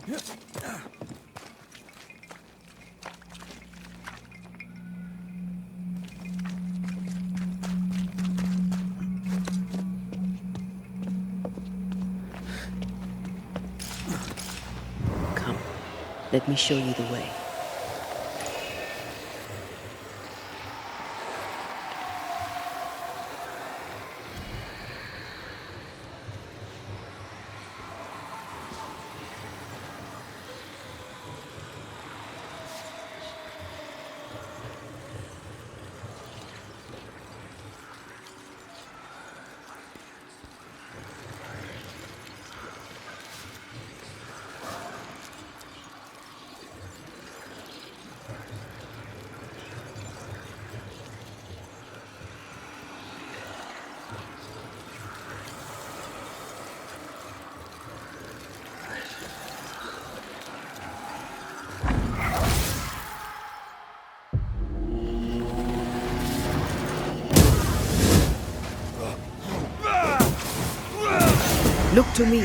Come, let me show you the way. Look to me.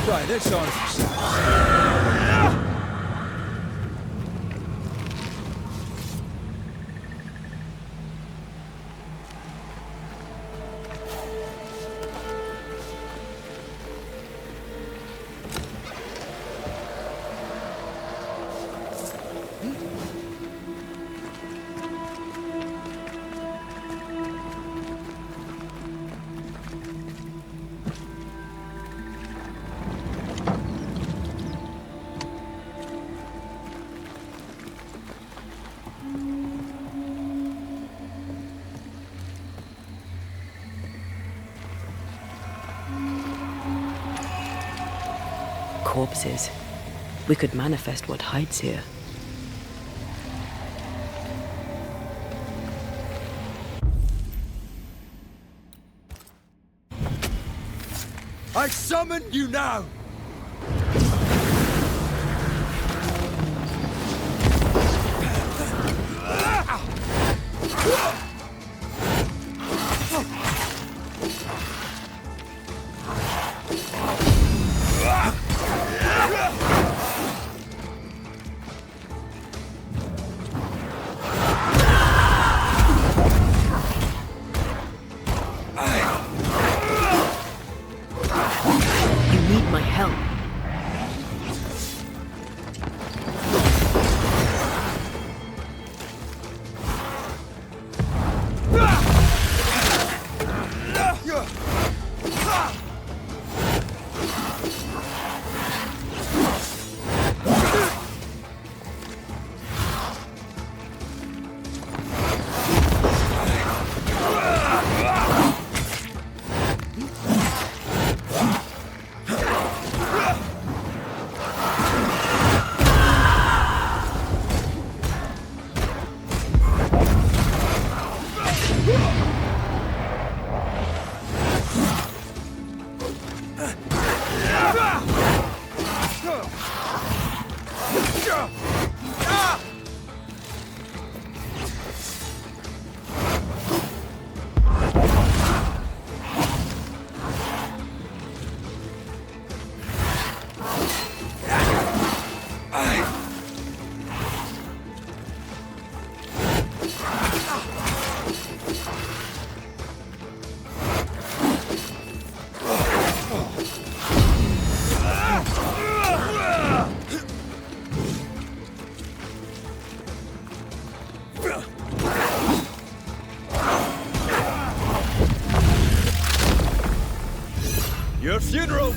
Try this on. Corpses. We could manifest what hides here. I summon you now! Your funeral!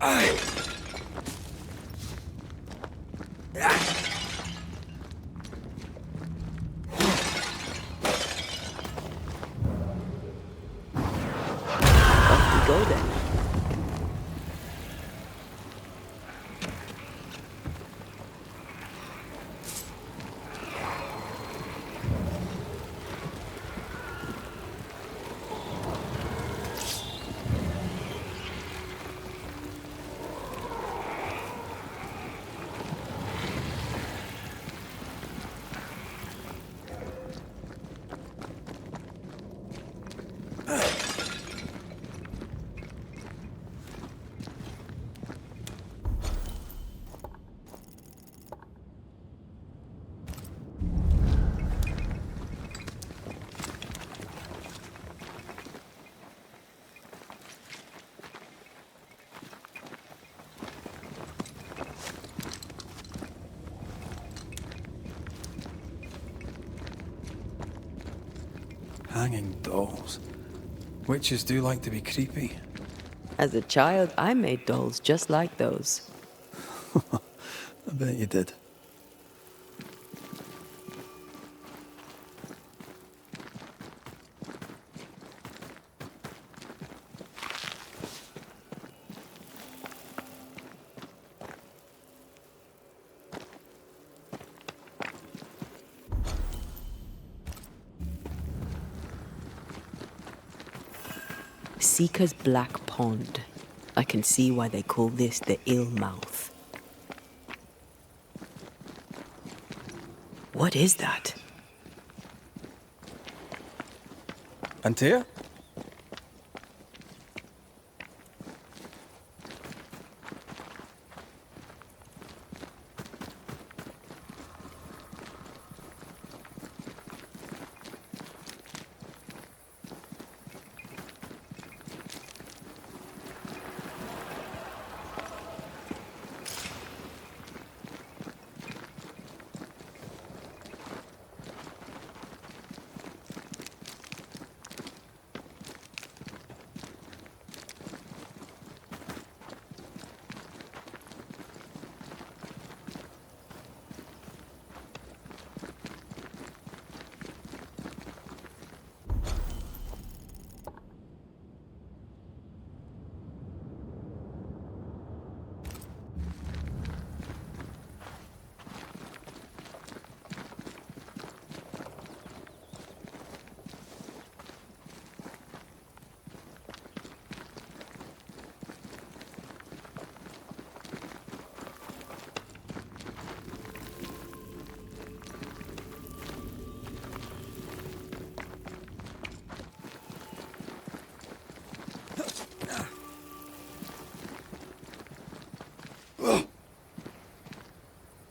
Off we go then. Hanging dolls. Witches do like to be creepy. As a child, I made dolls just like those. I bet you did. Seeker's Black Pond. I can see why they call this the Ill Mouth. What is that? Antea?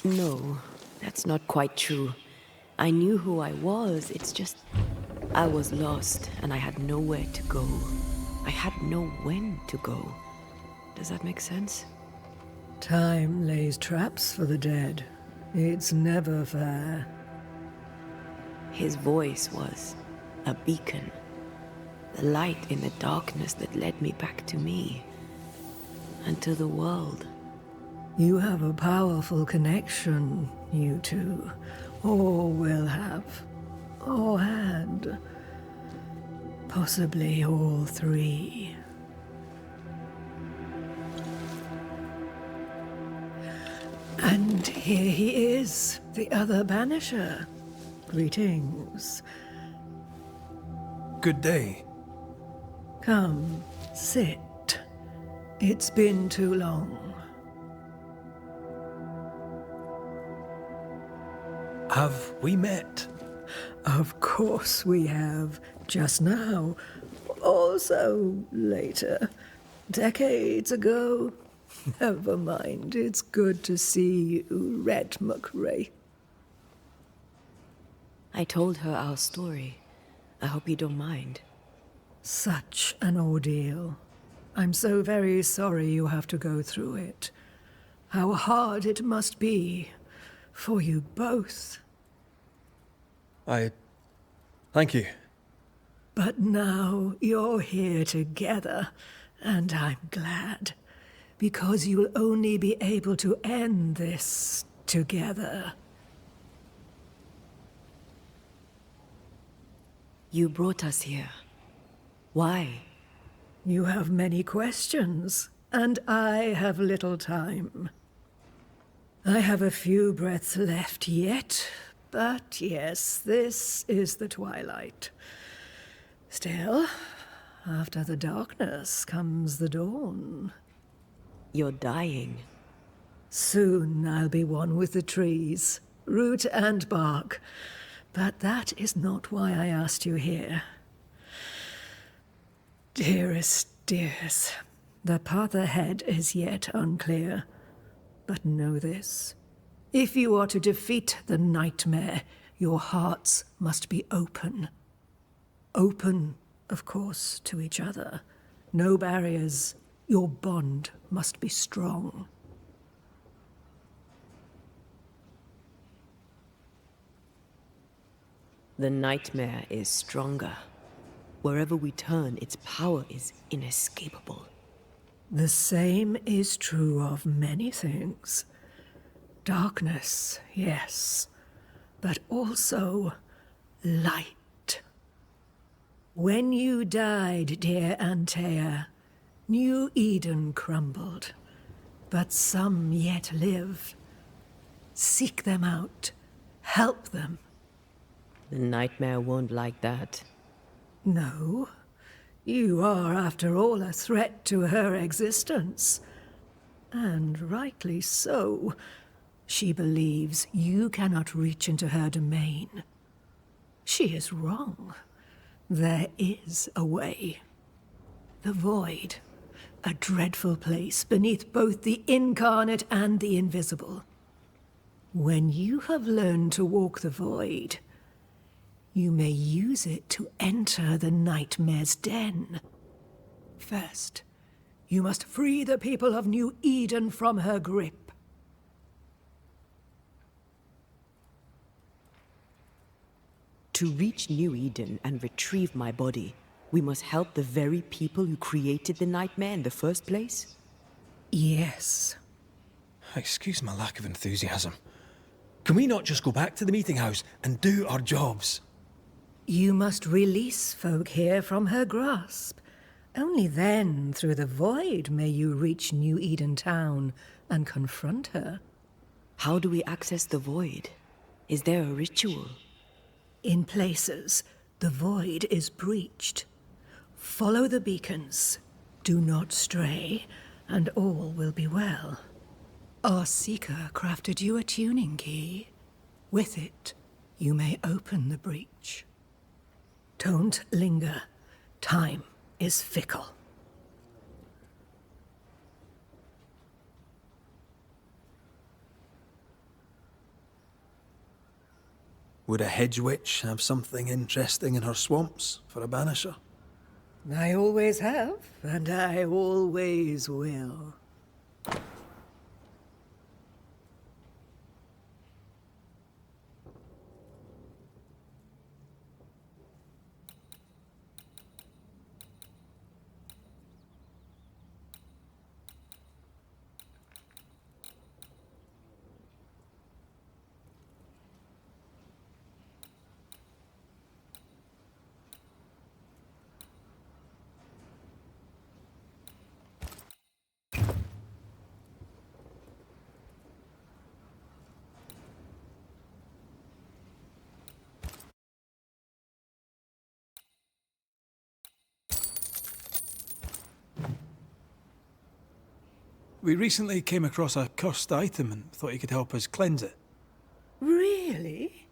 No, that's not quite true. I knew who I was, it's just... I was lost, and I had nowhere to go. I had no when to go. Does that make sense? Time lays traps for the dead. It's never fair. His voice was a beacon. The light in the darkness that led me back to me. And to the world. You have a powerful connection, you two. Or will have. Or had. Possibly all three. And here he is, the other Banisher. Greetings. Good day. Come, sit. It's been too long. Have we met? Of course we have. Just now. Also later. Decades ago. Never mind. It's good to see you, Red McRae. I told her our story. I hope you don't mind. Such an ordeal. I'm so very sorry you have to go through it. How hard it must be for you both. Thank you. But now you're here together, and I'm glad. because you'll only be able to end this together. You brought us here. Why? You have many questions, and I have little time. I have a few breaths left yet, but yes, this is the twilight. Still, after the darkness comes the dawn. You're dying. Soon I'll be one with the trees, root and bark. But that is not why I asked you here. Dearest dears, the path ahead is yet unclear. But know this. If you are to defeat the nightmare, your hearts must be open. Open, of course, to each other. No barriers. Your bond must be strong. The nightmare is stronger. Wherever we turn, its power is inescapable. The same is true of many things. Darkness, yes, but also light. When you died, dear Antea, New Eden crumbled, but some yet live. Seek them out. Help them. The nightmare won't like that. No. You are, after all, a threat to her existence. And rightly so. She believes you cannot reach into her domain. She is wrong. There is a way. The void. A dreadful place beneath both the incarnate and the invisible. When you have learned to walk the void, you may use it to enter the nightmare's den. First, you must free the people of New Eden from her grip. To reach New Eden and retrieve my body, we must help the very people who created the nightmare in the first place? Yes. Excuse my lack of enthusiasm. Can we not just go back to the meeting house and do our jobs? You must release folk here from her grasp. Only then, through the void, may you reach New Eden Town and confront her. How do we access the void? Is there a ritual? In places, the void is breached. Follow the beacons. Do not stray, and all will be well. Our seeker crafted you a tuning key. With it, you may open the breach. Don't linger. Time is fickle. Would a hedge witch have something interesting in her swamps for a banisher? I always have, and I always will. We recently came across a cursed item and thought you could help us cleanse it. Really?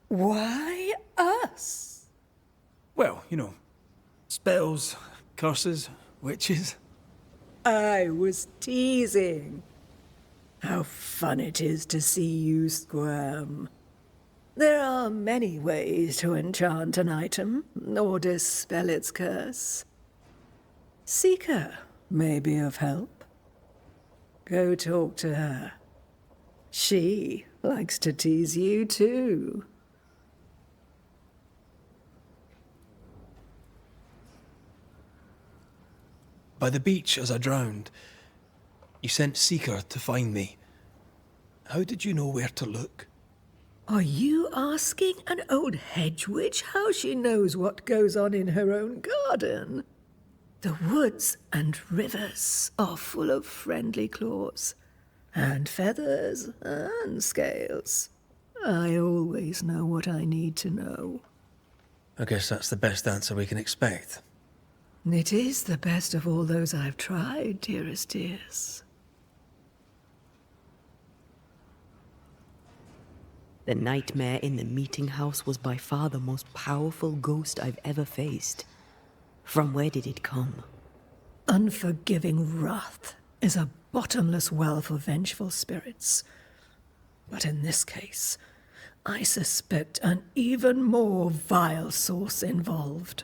Why us? Well, you know, spells, curses, witches. I was teasing. How fun it is to see you squirm. There are many ways to enchant an item, or dispel its curse. Seeker may be of help. Go talk to her. She likes to tease you too. By the beach as I drowned, You sent Seeker to find me. How did you know where to look? Are you asking an old hedge witch how she knows what goes on in her own garden? The woods and rivers are full of friendly claws, and feathers and scales. I always know what I need to know. I guess that's the best answer we can expect. It is the best of all those I've tried, dearest dears. The nightmare in the meeting house was by far the most powerful ghost I've ever faced. From where did it come? Unforgiving wrath is a bottomless well for vengeful spirits. But in this case, I suspect an even more vile source involved.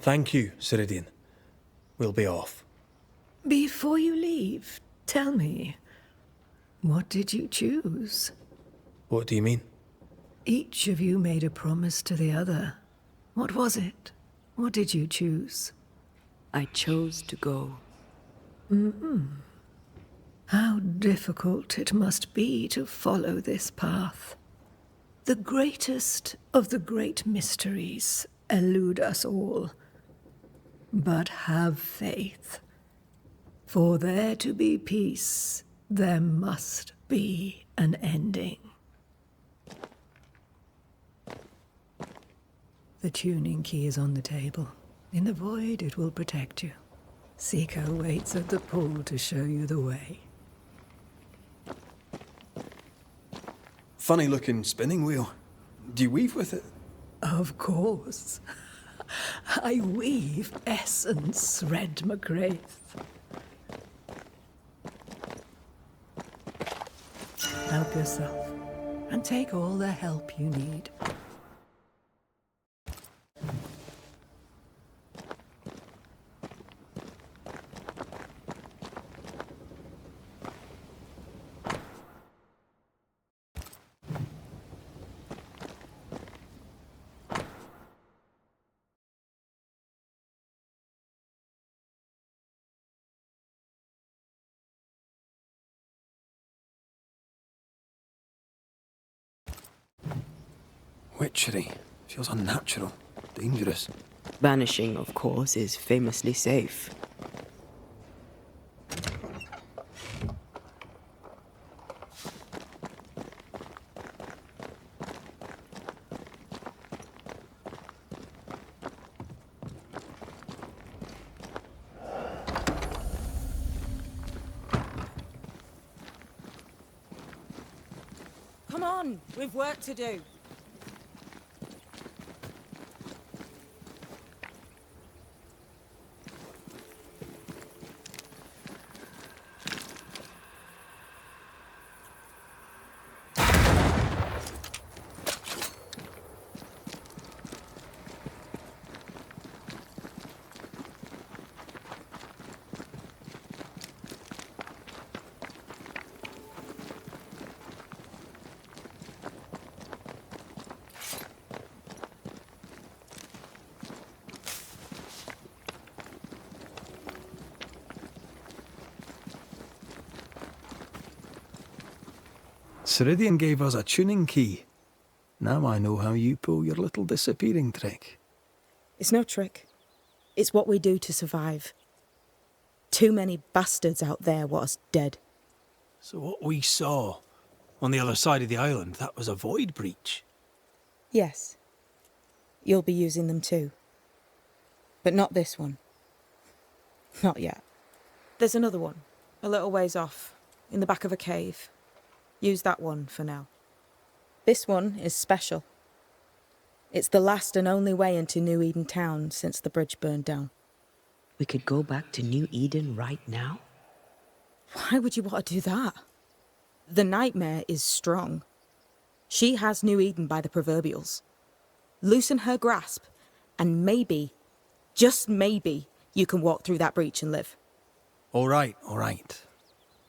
Thank you, Ceridian. We'll be off. Before you leave, tell me, what did you choose? What do you mean? Each of you made a promise to the other. What was it? What did you choose? I chose to go. How difficult it must be to follow this path. The greatest of the great mysteries elude us all. But have faith. For there to be peace, there must be an ending. The tuning key is on the table. In the void, it will protect you. Seeker waits at the pool to show you the way. Funny-looking spinning wheel. Do you weave with it? Of course. I weave essence, Red McRaith. Help yourself, and take all the help you need. Witchery. Feels unnatural. Dangerous. Banishing, of course, is famously safe. Come on, we've work to do. Ceridian gave us a tuning key. Now I know how you pull your little disappearing trick. It's no trick. It's what we do to survive. Too many bastards out there want us dead. So what we saw on the other side of the island, that was a void breach? Yes. You'll be using them too. But not this one. Not yet. There's another one, a little ways off, in the back of a cave. Use that one for now. This one is special. It's the last and only way into New Eden town since the bridge burned down. We could go back to New Eden right now? Why would you want to do that? The nightmare is strong. She has New Eden by the proverbials. Loosen her grasp, and maybe, just maybe, you can walk through that breach and live. All right.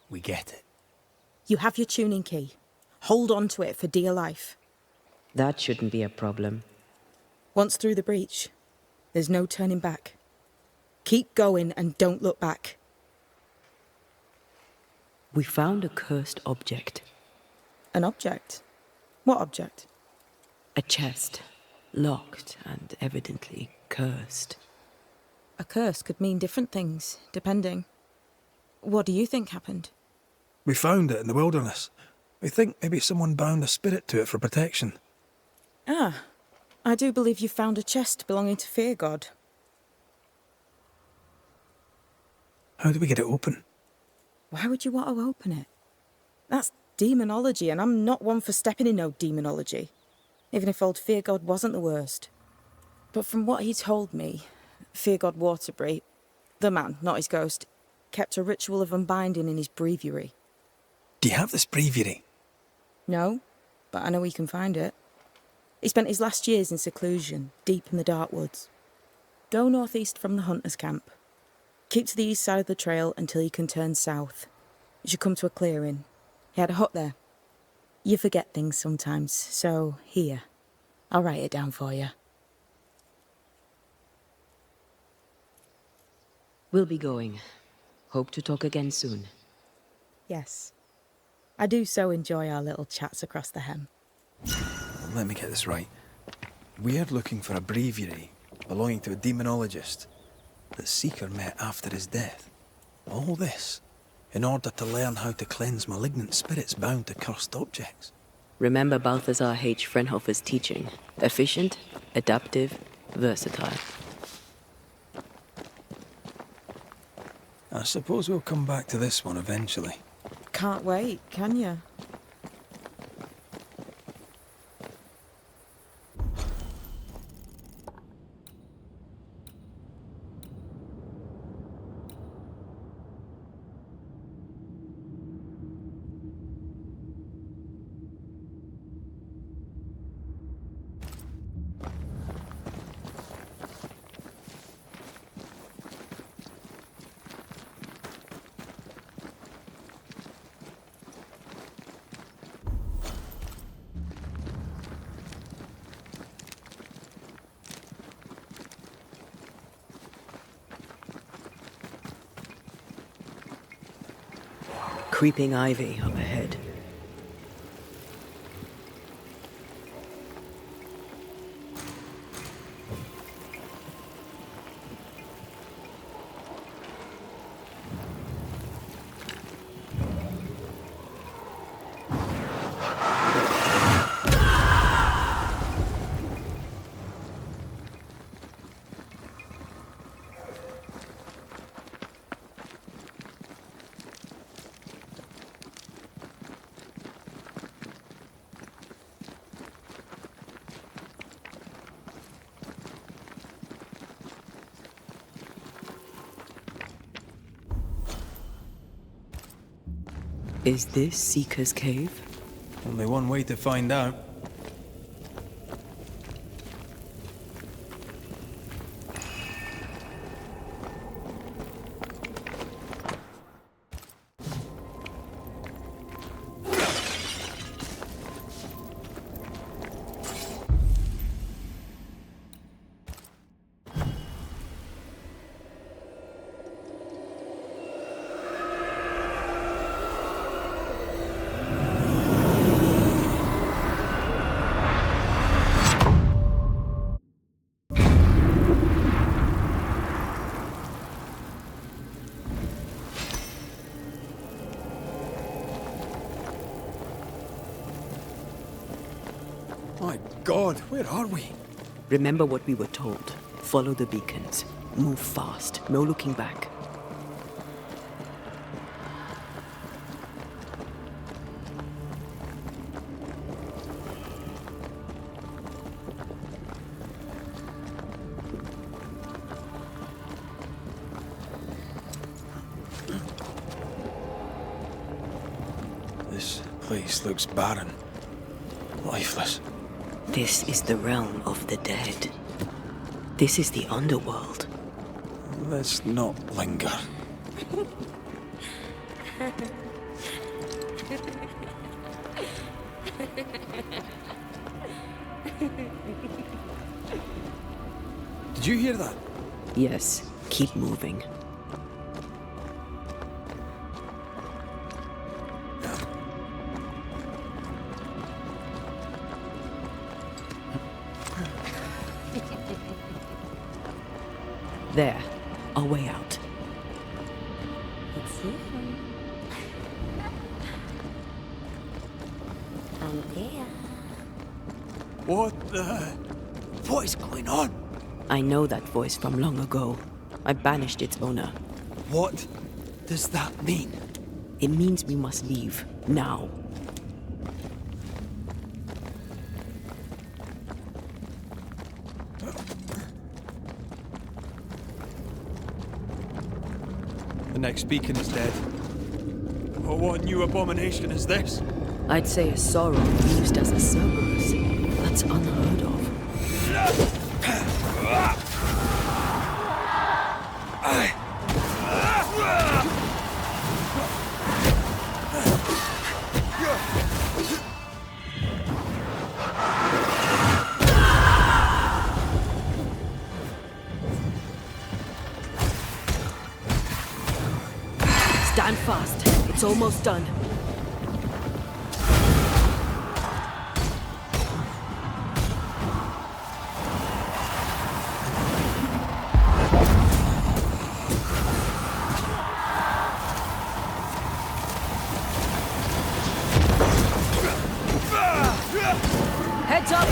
We get it. You have your tuning key. Hold on to it for dear life. That shouldn't be a problem. Once through the breach, there's no turning back. Keep going and don't look back. We found a cursed object. An object? What object? A chest. Locked and evidently cursed. A curse could mean different things, depending. What do you think happened? We found it in the wilderness. We think maybe someone bound a spirit to it for protection. Ah, I do believe you found a chest belonging to Fear God. How do we get it open? Why would you want to open it? That's demonology, and I'm not one for stepping in no demonology, even if old Fear God wasn't the worst. But from what he told me, Fear God Waterbury, the man, not his ghost, kept a ritual of unbinding in his breviary. Do you have this breviary? No, but I know he can find it. He spent his last years in seclusion, deep in the dark woods. Go northeast from the hunter's camp. Keep to the east side of the trail until you can turn south. You should come to a clearing. He had a hut there. You forget things sometimes, so here. I'll write it down for you. We'll be going. Hope to talk again soon. Yes. I do so enjoy our little chats across the hem. Let me get this right. We're looking for a breviary belonging to a demonologist that Seeker met after his death. All this in order to learn how to cleanse malignant spirits bound to cursed objects. Remember Balthazar H. Frenhofer's teaching. Efficient, adaptive, versatile. I suppose we'll come back to this one eventually. Can't wait, can you? Creeping ivy up ahead. Is this Seeker's Cave? Only one way to find out. My God, where are we? Remember what we were told. Follow the beacons. Move fast. No looking back. This place looks barren. Lifeless. This is the realm of the dead. This is the underworld. Let's not linger. Did you hear that? Yes, keep moving. There, our way out. It's you. Antea. What is going on? I know that voice from long ago. I banished its owner. What does that mean? It means we must leave, now. The next beacon is dead. Oh, what new abomination is this? I'd say a sorrow used as a Cerberus. That's unheard of. Stand fast. It's almost done. Heads up!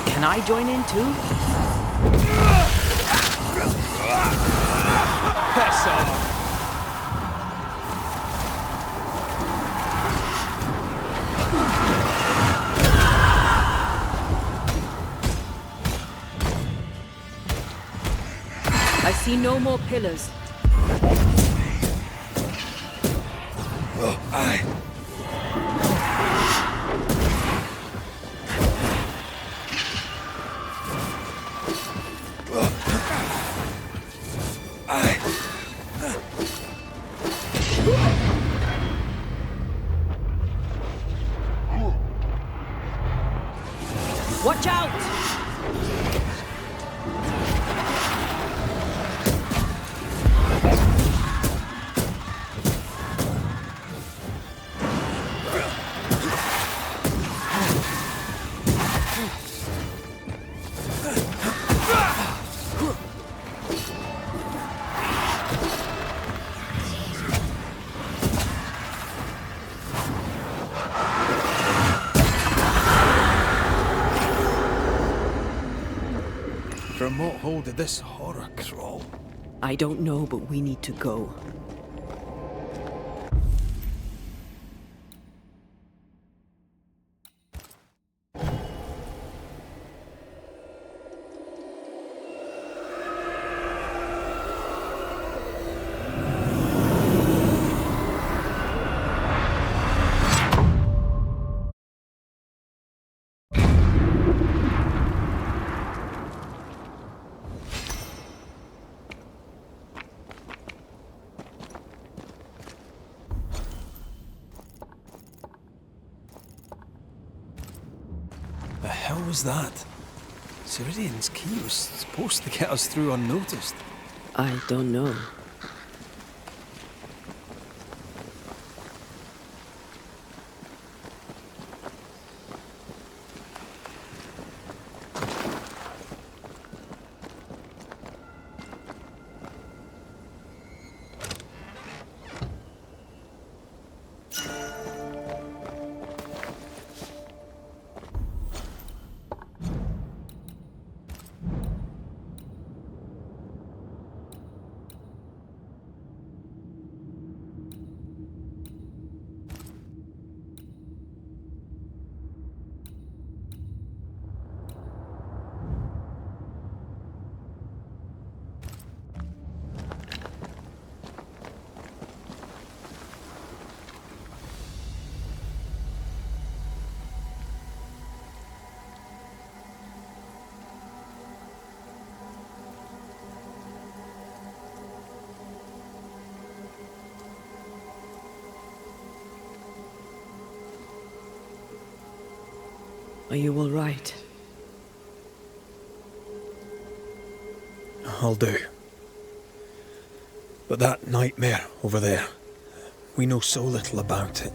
Can I join in too? Piss off! I see no more pillars. Watch out! From what hole did this horror crawl? I don't know, but we need to go. The hell was that? Ceridian's key was supposed to get us through unnoticed. I don't know. Are you all right? I'll do. But that nightmare over there, we know so little about it.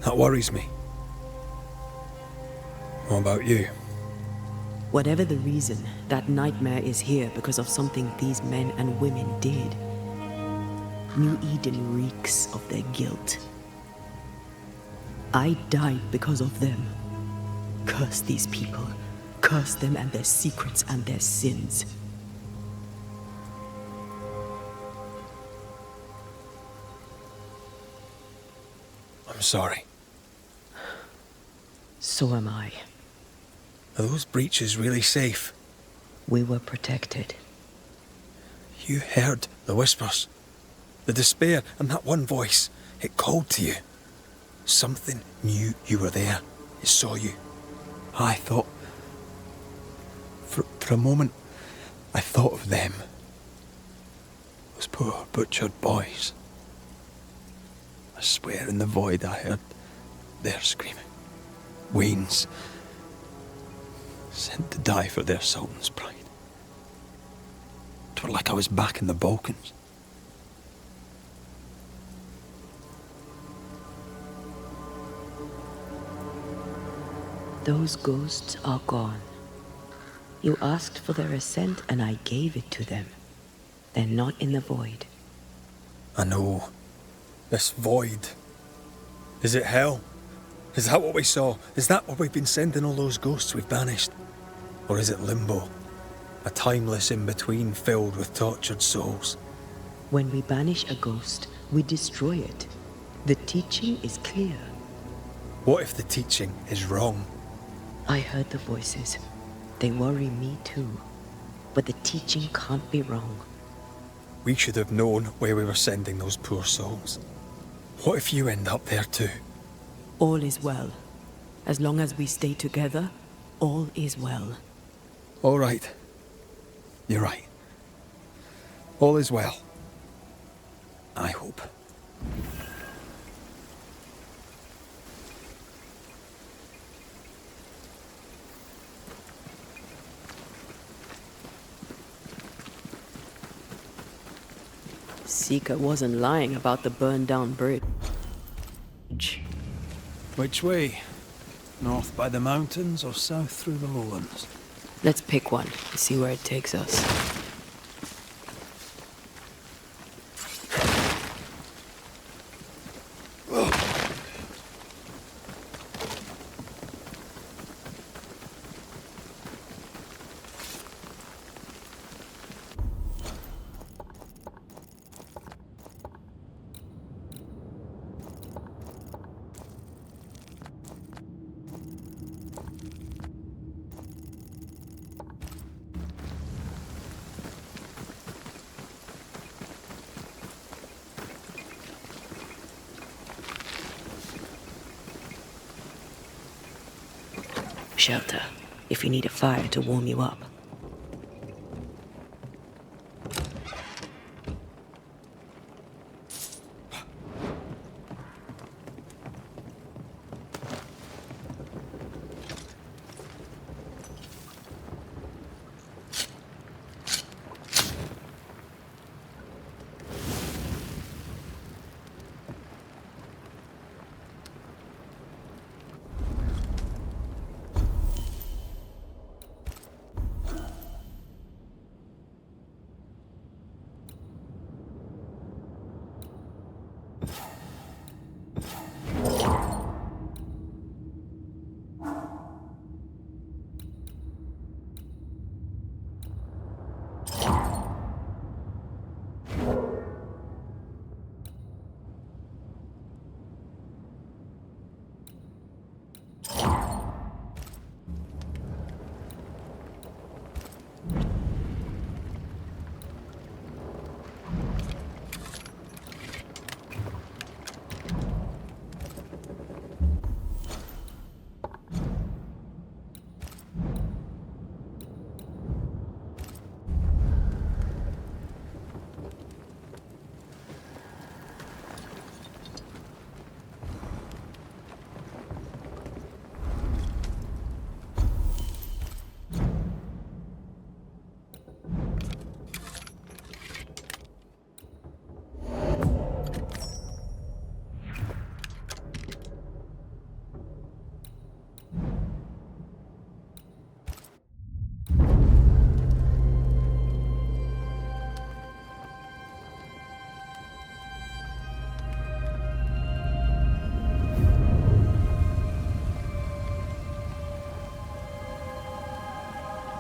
That worries me. What about you? Whatever the reason, that nightmare is here because of something these men and women did. New Eden reeks of their guilt. I died because of them. Curse these people. Curse them and their secrets and their sins. I'm sorry. So am I. Are those breaches really safe? We were protected. You heard the whispers, the despair, and that one voice. It called to you. Something knew you were there. It saw you. I thought... For a moment, I thought of them. Those poor butchered boys. I swear in the void I heard their screaming. Wains. Sent to die for their sultan's pride. It were like I was back in the Balkans. Those ghosts are gone. You asked for their ascent and I gave it to them. They're not in the void. I know. This void. Is it hell? Is that what we saw? Is that where we've been sending all those ghosts we've banished? Or is it limbo? A timeless in-between filled with tortured souls? When we banish a ghost, we destroy it. The teaching is clear. What if the teaching is wrong? I heard the voices. They worry me too. But the teaching can't be wrong. We should have known where we were sending those poor souls. What if you end up there too? All is well. As long as we stay together, all is well. All right. You're right. All is well. I hope. Seeker wasn't lying about the burned-down bridge. Which way? North by the mountains or south through the lowlands? Let's pick one and see where it takes us. Shelter, if you need a fire to warm you up.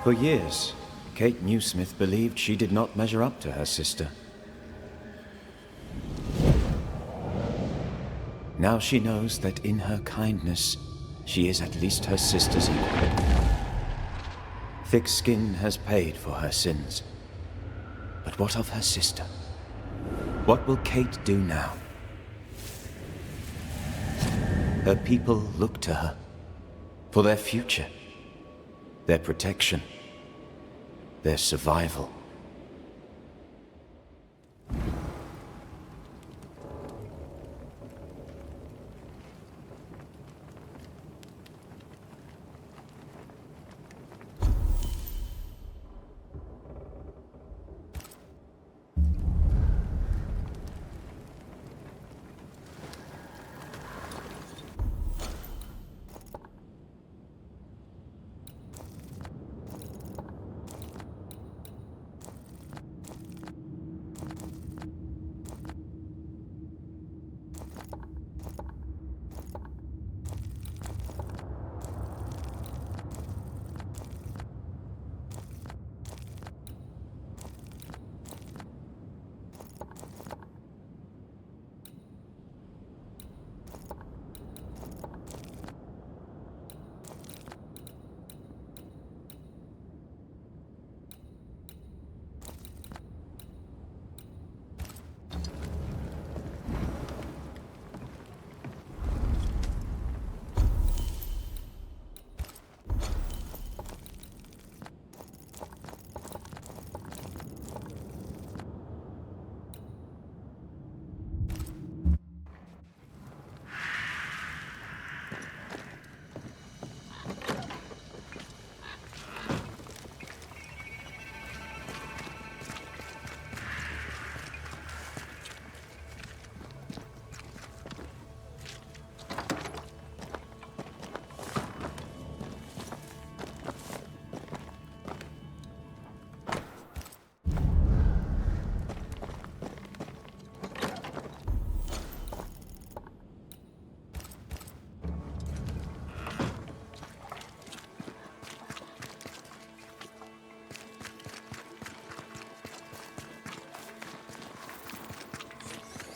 For years, Kate Newsmith believed she did not measure up to her sister. Now she knows that in her kindness, she is at least her sister's equal. Thick skin has paid for her sins. But what of her sister? What will Kate do now? Her people look to her for their future, their protection, their survival.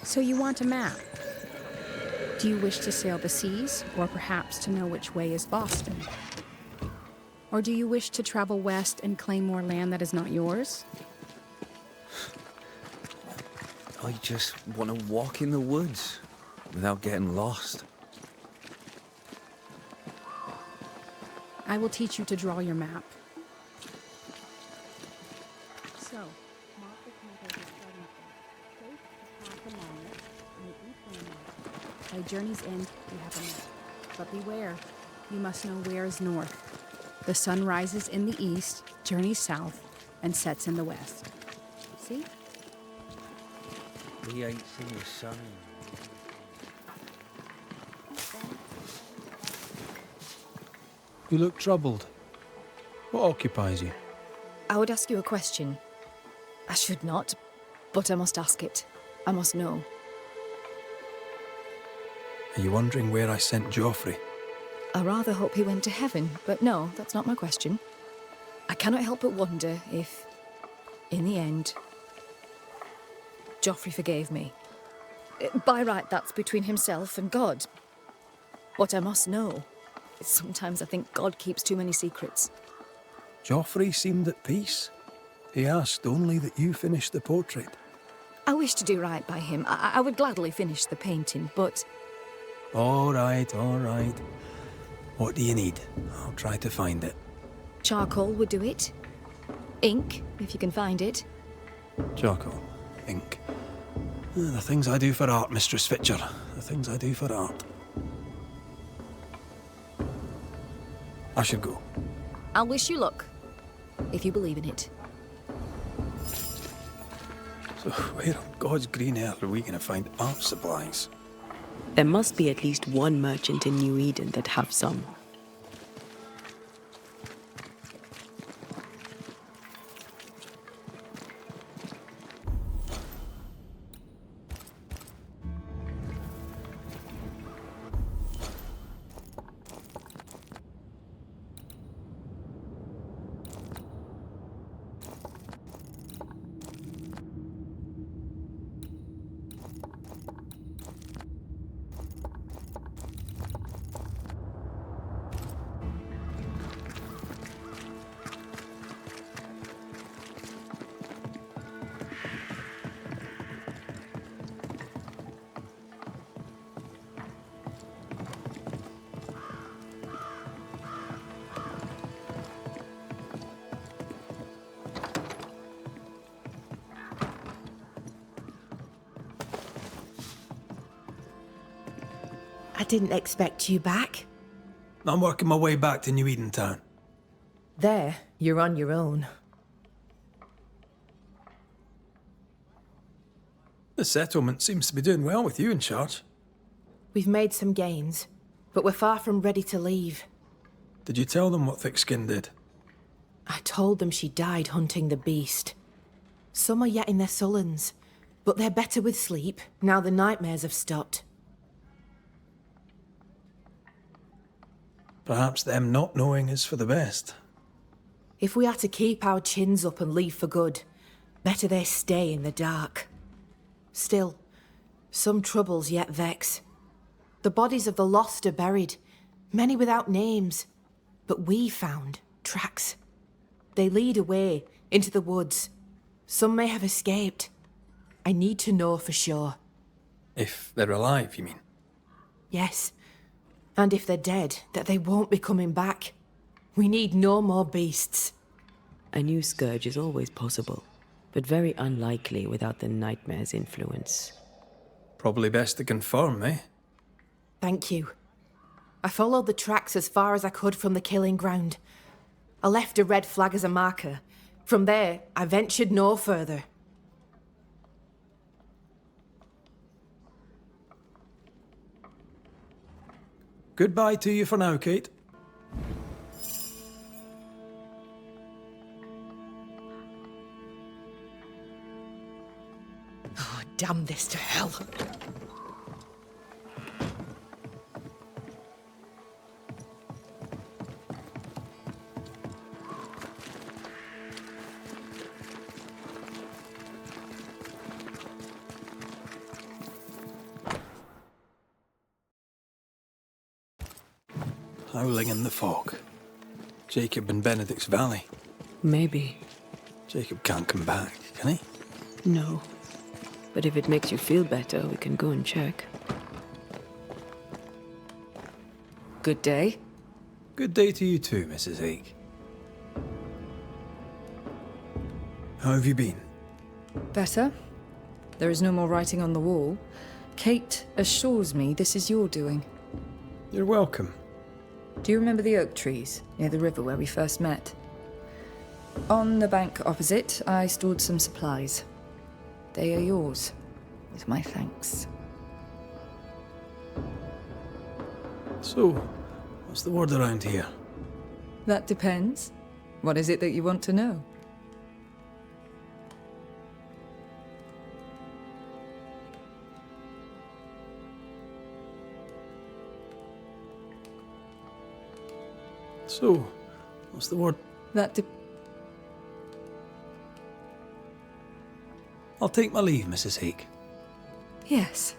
So you want a map? Do you wish to sail the seas, or perhaps to know which way is Boston? Or do you wish to travel west and claim more land that is not yours? I just want to walk in the woods without getting lost. I will teach you to draw your map. So, mark the compass as starting point. Trace the path along it, and at each landmark. By journey's end, you have a map. But beware, you must know where is north. The sun rises in the east, journeys south, and sets in the west. See? We ain't seen the sun. You look troubled. What occupies you? I would ask you a question. I should not, but I must ask it. I must know. Are you wondering where I sent Joffrey? I rather hope he went to heaven, but no, that's not my question. I cannot help but wonder if, in the end, Joffrey forgave me. By right, that's between himself and God. What I must know is sometimes I think God keeps too many secrets. Joffrey seemed at peace. He asked only that you finish the portrait. I wish to do right by him. I would gladly finish the painting, but... All right, all right. What do you need? I'll try to find it. Charcoal would do it. Ink, if you can find it. Charcoal. Ink. The things I do for art, Mistress Fitcher. The things I do for art. I should go. I'll wish you luck, if you believe in it. So where on God's green earth are we going to find art supplies? There must be at least one merchant in New Eden that have some. I didn't expect you back. I'm working my way back to New Eden Town. There, you're on your own. The settlement seems to be doing well with you in charge. We've made some gains, but we're far from ready to leave. Did you tell them what Thick-Skin did? I told them she died hunting the beast. Some are yet in their sullens, but they're better with sleep now the nightmares have stopped. Perhaps them not knowing is for the best. If we are to keep our chins up and leave for good, better they stay in the dark. Still, some troubles yet vex. The bodies of the lost are buried, many without names, but we found tracks. They lead away into the woods. Some may have escaped. I need to know for sure. If they're alive, you mean? Yes. And if they're dead, that they won't be coming back. We need no more beasts. A new scourge is always possible, but very unlikely without the nightmare's influence. Probably best to confirm, eh? Thank you. I followed the tracks as far as I could from the killing ground. I left a red flag as a marker. From there, I ventured no further. Goodbye to you for now, Kate. Oh, damn this to hell. Howling in the fog. Jacob and Benedict's Valley. Maybe. Jacob can't come back, can he? No. But if it makes you feel better, we can go and check. Good day. Good day to you too, Mrs. Hake. How have you been? Better. There is no more writing on the wall. Kate assures me this is your doing. You're welcome. Do you remember the oak trees near the river where we first met? On the bank opposite, I stored some supplies. They are yours, with my thanks. So, what's the word around here? That depends. What is it that you want to know? So, what's the word? I'll take my leave, Mrs. Hake. Yes.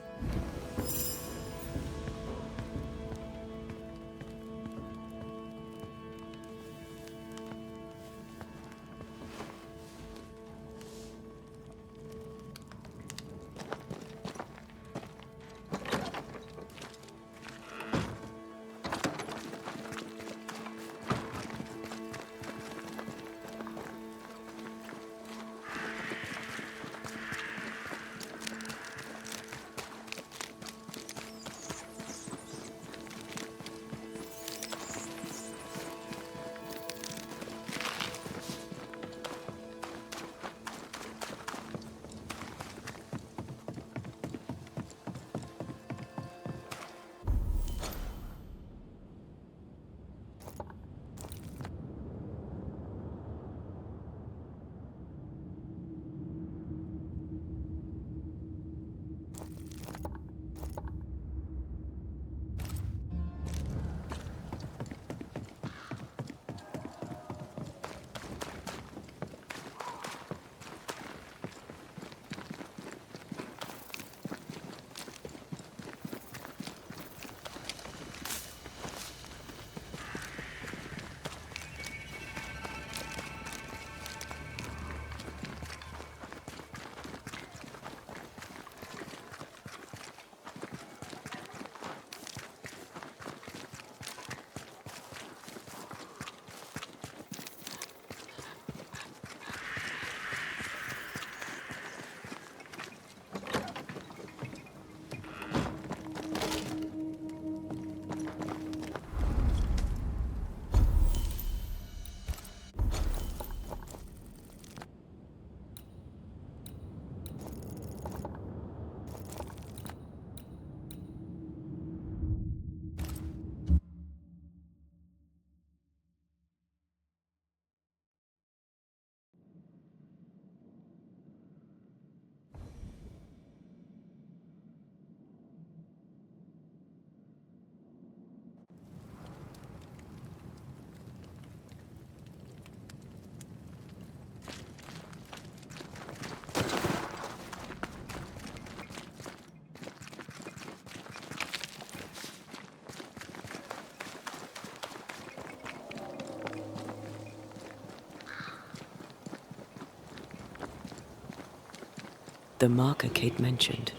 The marker Kate mentioned.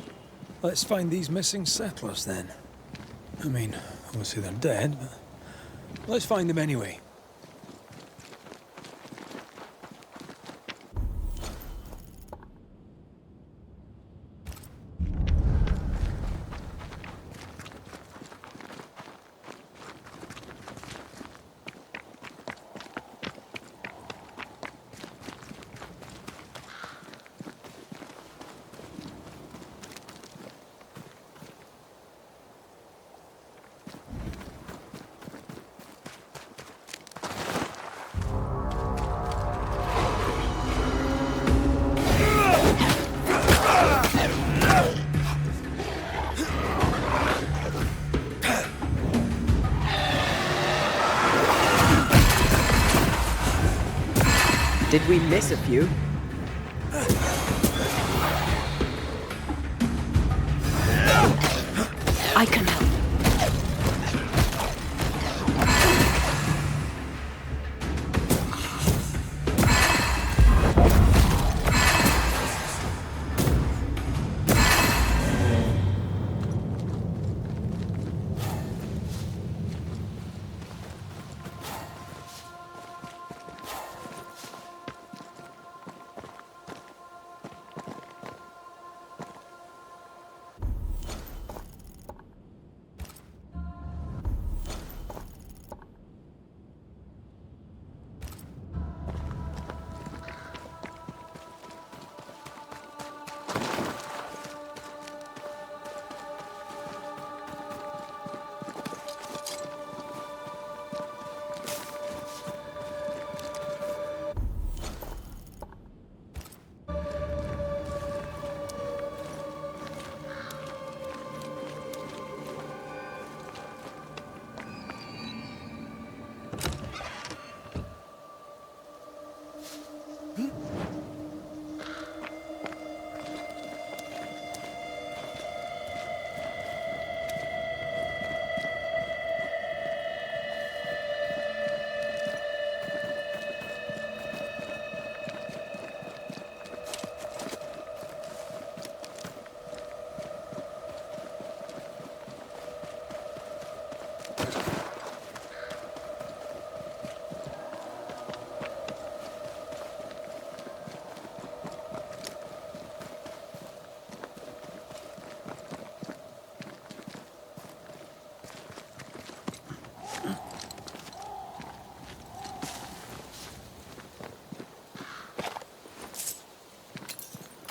Let's find these missing settlers then. I mean, obviously they're dead, but let's find them anyway. Did we miss a few? I can help.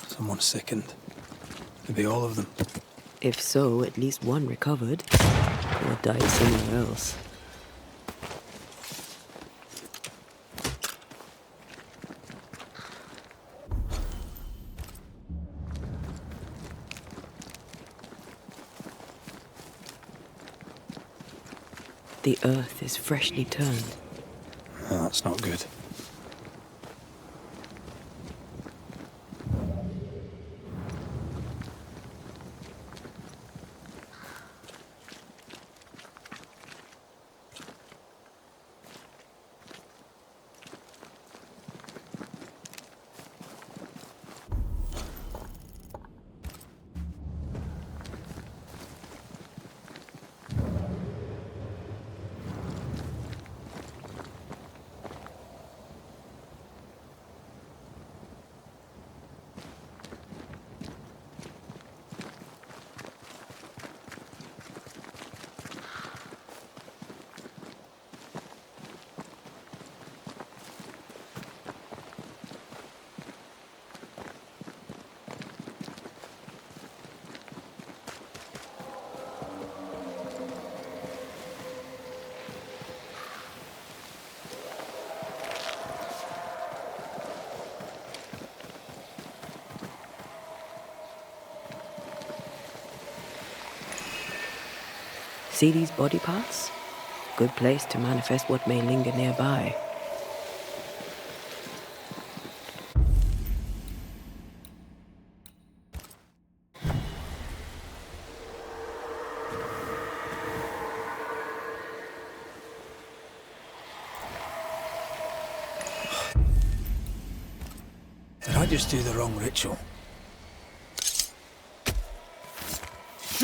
Someone sickened. Maybe all of them. If so, at least one recovered. Or died somewhere else. The earth is freshly turned. Oh, that's not good. See these body parts? Good place to manifest what may linger nearby. Did I just do the wrong ritual?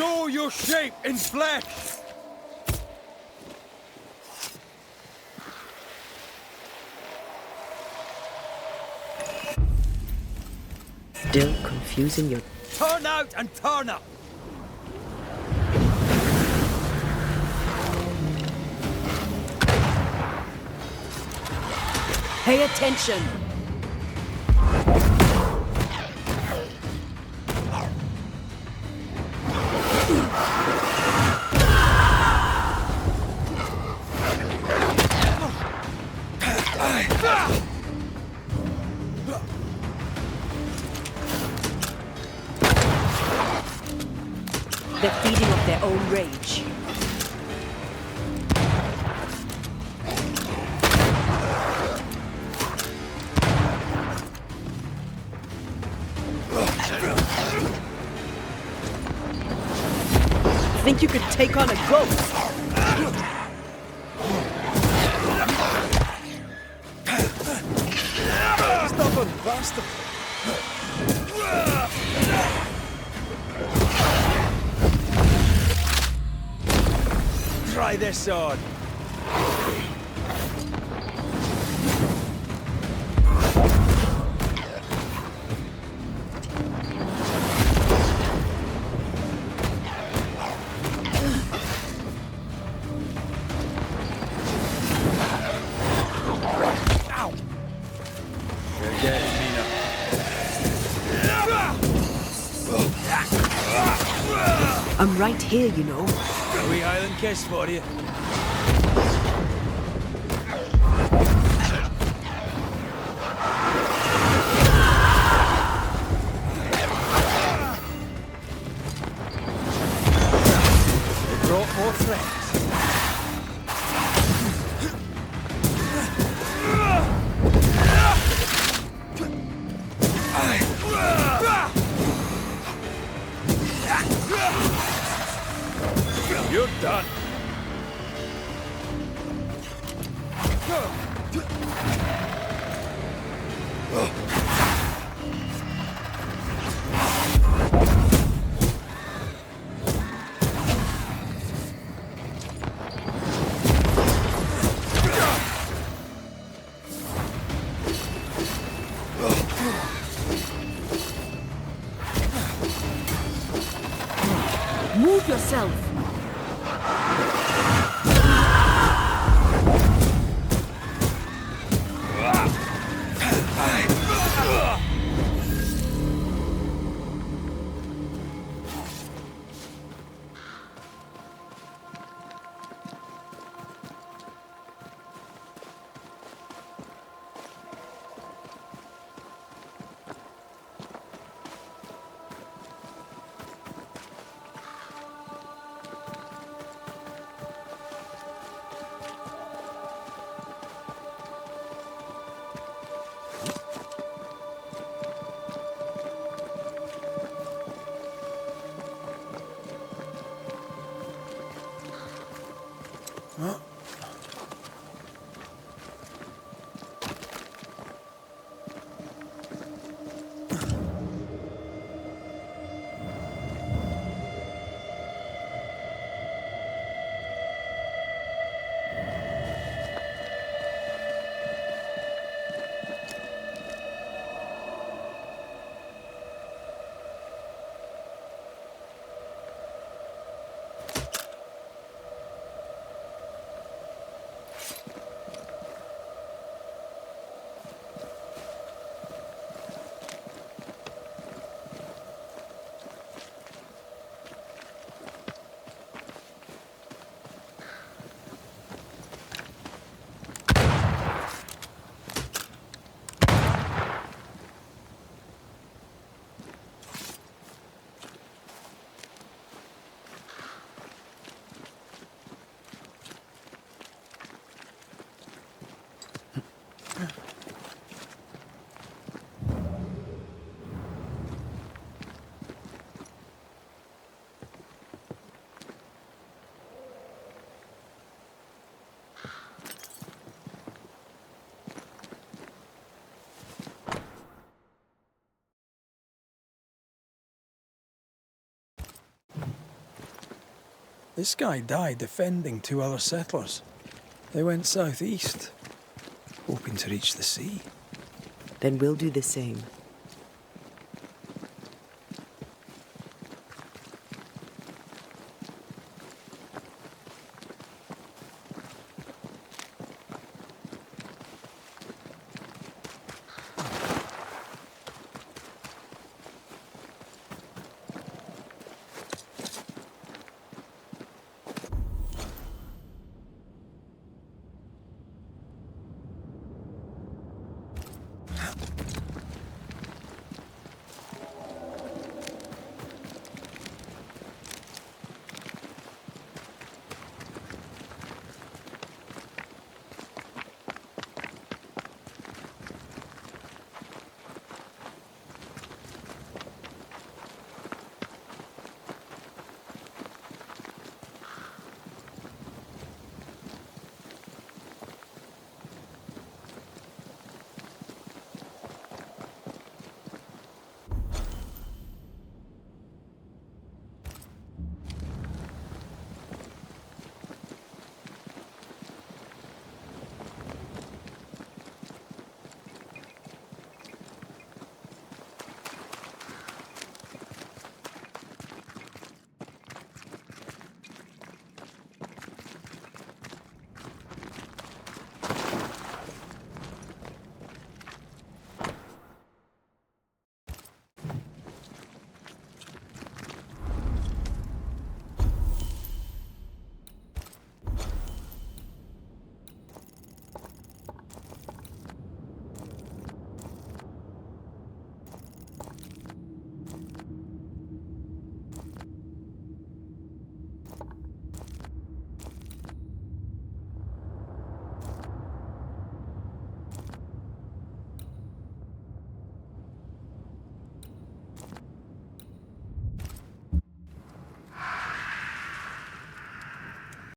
Show your shape in flesh! Still confusing your... Turn out and turn up! Pay attention! They're feeding off their own rage. Think you could take on a ghost? Stubborn bastard! Try this on! I'm right here, you know. A wee Highland kiss for you. They brought more friends. You're done. Move yourself! This guy died defending 2 other settlers. They went southeast, hoping to reach the sea. Then we'll do the same.